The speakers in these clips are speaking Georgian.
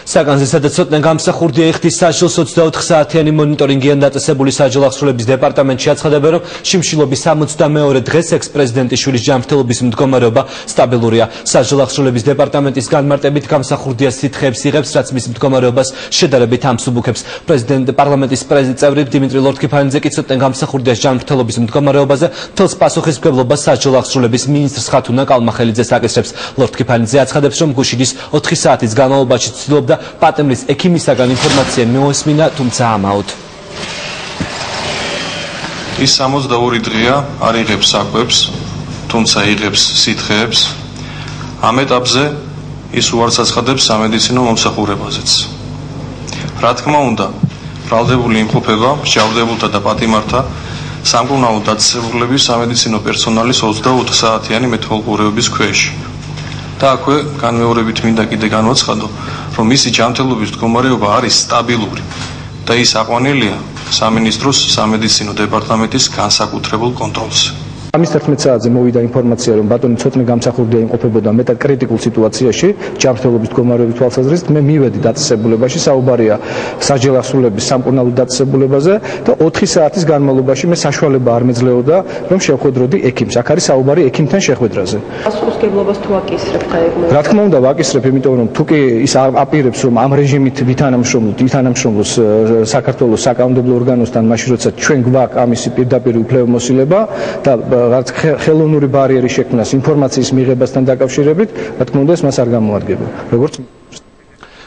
საკანზე სადაც ცოტნე გამსახურდია იხდის საშილს 24 საათიანი მონიტორინგიან დაწესებული საჯარო აღსრულების დეპარტამენტში აცხადებენ, რომ შიმშილობის 62 დღეს ექს-პრეზიდენტის შვილის ჯანმრთელობის მდგომარეობა სტაბილურია. საჯარო აღსრულების დეპარტამენტის განმარტებით გამსახურდია სითხეებს იღებს, რაც მის მდგომარეობას შედარებით ამსუბუქებს. პარლამენტის წევრი დიმიტრი ლორთქიფანიძე კი ცოტნე გამსახურდიას ჯანმრთელობის მდგომარეობაზე თელს პასუხისმგებლობას საჯარო აღსრულების მინისტრს ხათუნა კალმახელიძეს აკისრებს. ლორთქიფანიძე აცხადებს, რომ გუშინის 4 საათის განმავლობაში ცდილობდა პატემრის ექიმისაგან ინფორმაცია მოესმინა, თუმცა ამაოდ. ის 62 დღეა არ იღებს საკვებს, თუმცა იღებს სითხეებს. ამ ეტაპზე ის უარს აცხადებს სამედიცინო მომსახურებაზეც. რა თქმა უნდა, ბრალდებული იმყოფება მსჯავრდებულთა და პატიმართა სამკურნალო დაწესებულების სამედიცინო პერსონალის 24 საათიანი მეთვალყურეობის ქვეშ. და აქვე განმეორებით მინდა კიდე განვაცხადო, რომ მისი ჯანმრთელობის მდგომარეობა არის სტაბილური და ის აყვანილია სამინისტროს სამედიცინო დეპარტამენტის განსაკუთრებულ კონტროლზე. ამის 11 საათზე მოვიდა ინფორმაცია, რომ ბატონი ცოტნე გამსახურდია იმყოფებოდა მეტად კრიტიკულ სიტუაციაში, ჯანმრთელობის მდგომარეობის თვალსაზრისით. მე მივედი დაწესებულებაში, საუბარია საჯარო აღსრულების სამკურნალო დაწესებულებაზე და 4 საათის განმავლობაში მე საშუალება არ მეძლეოდა, რომ შევხვედროდი ექიმს. აქ არის საუბარი ექიმთან შეხვედრაზე. პასუხისმგებლობას თუ აკისრებთ აი ეგ? რა თქმა უნდა, ვაკისრებ, იმიტომ რომ თუ კი ის აპირებს, რომ ამ რეჟიმით ვითანამშრომლოს საქართველოს საკანონმდებლო ორგანოსთან, მაშინ როცა ჩვენ გვაქვს ამისი პირდაპირ უფლებამოსილება და რაც ხელოვნური ბარიერი შექმნას ინფორმაციის მიღებასთან დაკავშირებით, რა თქმა უნდა, ეს მას არ გამოადგება. როგორც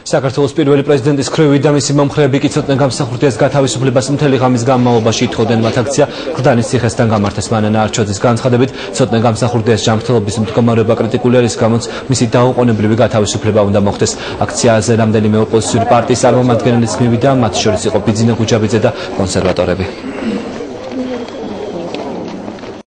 საქართველოს პირველი პრეზიდენტის ქვრივი და მისი მომხრეები კი ცოტნე გამსახურდიას გათავისუფლებას მთელი ღამის განმავლობაში ითხოვდნენ. მათ აქცია გრდანის ციხესთან გამართეს. მანანა არჩოძის განცხადებით, ცოტნე გამსახურდიას ჯანმრთელობის მდგომარეობა კრიტიკულია, რის გამოც მისი დაუყოვნებლივი გათავისუფლება უნდა მოხდეს. აქციაზე რამდენიმე ოპოზიციური პარტიის წარმომადგენლიც მივიდა, მათ შორის იყო ბიძინა გუჯაბიძე და კონსერვატორები.